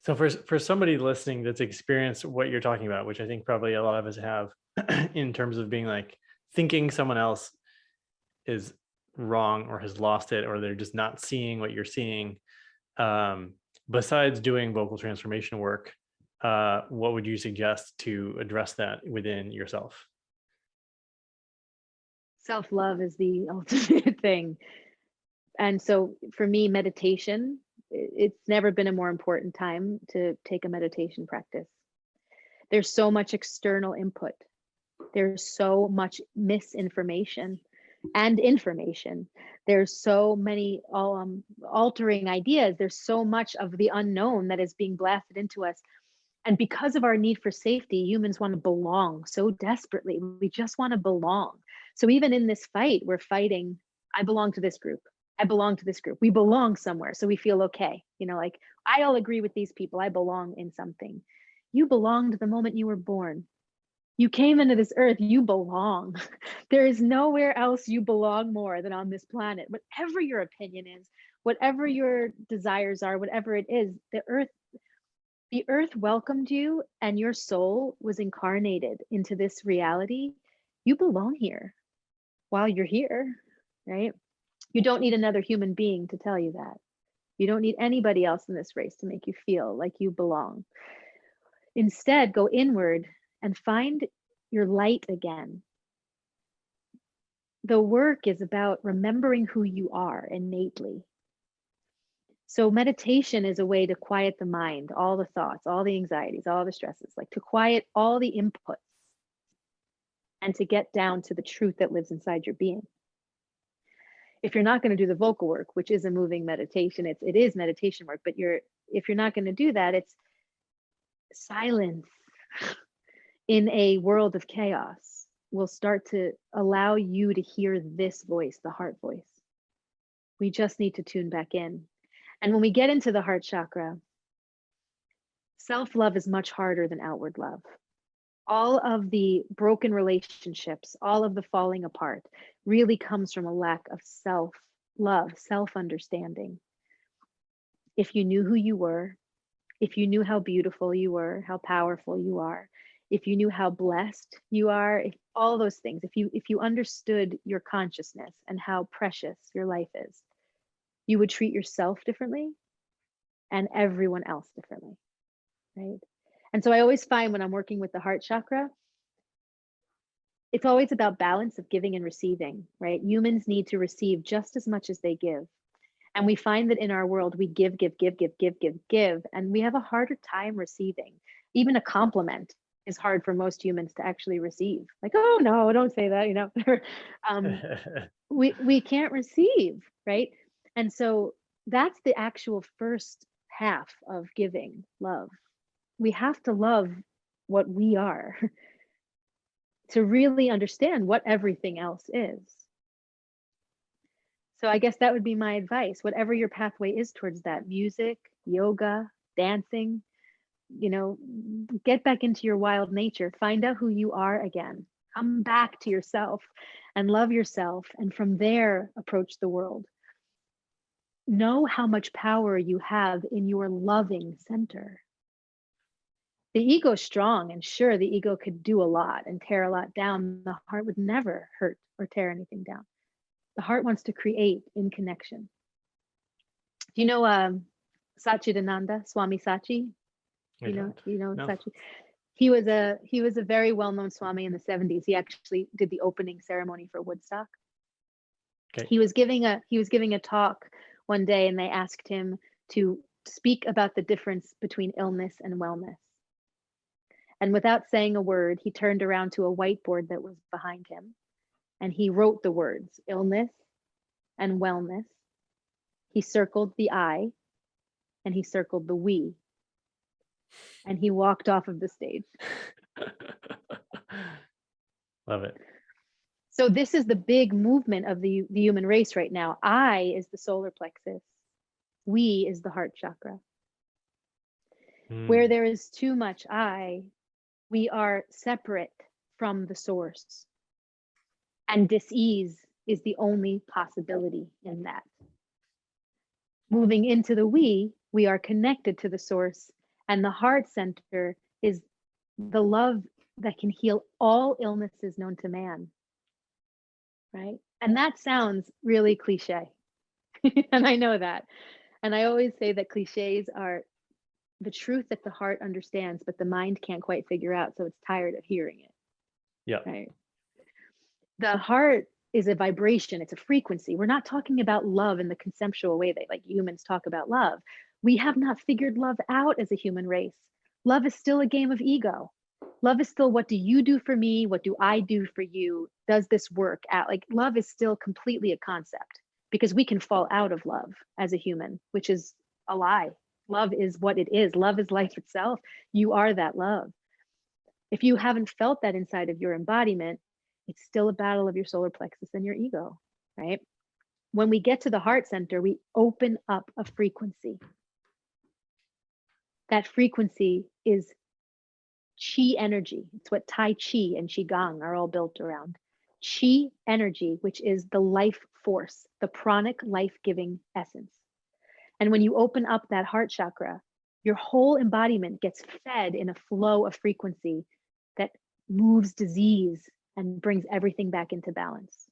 So for somebody listening that's experienced what you're talking about, which I think probably a lot of us have, in terms of being like thinking someone else is wrong or has lost it, or they're just not seeing what you're seeing, besides doing vocal transformation work, what would you suggest to address that within yourself? Self-love is the ultimate thing. And so for me, meditation, it's never been a more important time to take a meditation practice. There's so much external input. There's so much misinformation and information. There's so many altering ideas. There's so much of the unknown that is being blasted into us. And because of our need for safety, humans want to belong so desperately. We just want to belong. So even in this fight, we're fighting, I belong to this group. I belong to this group. We belong somewhere. So we feel okay. You know, like I all agree with these people. I belong in something. You belonged the moment you were born. You came into this earth, you belong. There is nowhere else you belong more than on this planet. Whatever your opinion is, whatever your desires are, whatever it is, the earth welcomed you, and your soul was incarnated into this reality. You belong here while you're here, right? You don't need another human being to tell you that. You don't need anybody else in this race to make you feel like you belong. Instead, go inward and find your light again. The work is about remembering who you are innately. So meditation is a way to quiet the mind, all the thoughts, all the anxieties, all the stresses, like to quiet all the inputs and to get down to the truth that lives inside your being. If you're not going to do the vocal work, which is a moving meditation, it is meditation work, but if you're not going to do that, it's silence in a world of chaos will start to allow you to hear this voice, the heart voice. We just need to tune back in. And when we get into the heart chakra, self-love is much harder than outward love. All of the broken relationships, all of the falling apart really comes from a lack of self-love, self-understanding. If you knew who you were, if you knew how beautiful you were, how powerful you are, if you knew how blessed you are, if all those things, if you understood your consciousness and how precious your life is, you would treat yourself differently and everyone else differently, right? And so I always find when I'm working with the heart chakra, it's always about balance of giving and receiving, right? Humans need to receive just as much as they give. And we find that in our world, we give, and we have a harder time receiving. Even a compliment is hard for most humans to actually receive. Like, oh no, don't say that, you know. We can't receive, right? And so that's the actual first half of giving love. We have to love what we are to really understand what everything else is. So I guess that would be my advice. Whatever your pathway is towards that, music, yoga, dancing, you know, get back into your wild nature, find out who you are again, come back to yourself and love yourself. And from there, approach the world. Know how much power you have in your loving center. The ego is strong, and sure, the ego could do a lot and tear a lot down. The heart would never hurt or tear anything down. The heart wants to create in connection. Do you know Satchidananda, Swami Sachi? You know no. Sachi. He was a very well-known Swami in the 70s. He actually did the opening ceremony for Woodstock. Okay. He was giving a talk one day, and they asked him to speak about the difference between illness and wellness. And without saying a word, he turned around to a whiteboard that was behind him, and he wrote the words illness and wellness. He circled the I, and he circled the we, and he walked off of the stage. Love it. So this is the big movement of the human race right now. I is the solar plexus. We is the heart chakra. Where there is too much I, we are separate from the source. And dis-ease is the only possibility in that. Moving into the we are connected to the source, And the heart center is the love that can heal all illnesses known to man, right? And that sounds really cliche. And I know that. And I always say that cliches are the truth that the heart understands, but the mind can't quite figure out. So it's tired of hearing it, Yeah. right? The heart is a vibration, it's a frequency. We're not talking about love in the conceptual way that like humans talk about love. We have not figured love out as a human race. Love is still a game of ego. Love is still, what do you do for me? What do I do for you? Does this work out? Like, love is still completely a concept, because we can fall out of love as a human, which is a lie. Love is what it is. Love is life itself. You are that love. If you haven't felt that inside of your embodiment, it's still a battle of your solar plexus and your ego, right? When we get to the heart center, we open up a frequency. That frequency is chi energy. It's what Tai Chi and Qigong are all built around. Chi energy, which is the life force, the pranic life-giving essence. And when you open up that heart chakra, your whole embodiment gets fed in a flow of frequency that moves disease and brings everything back into balance.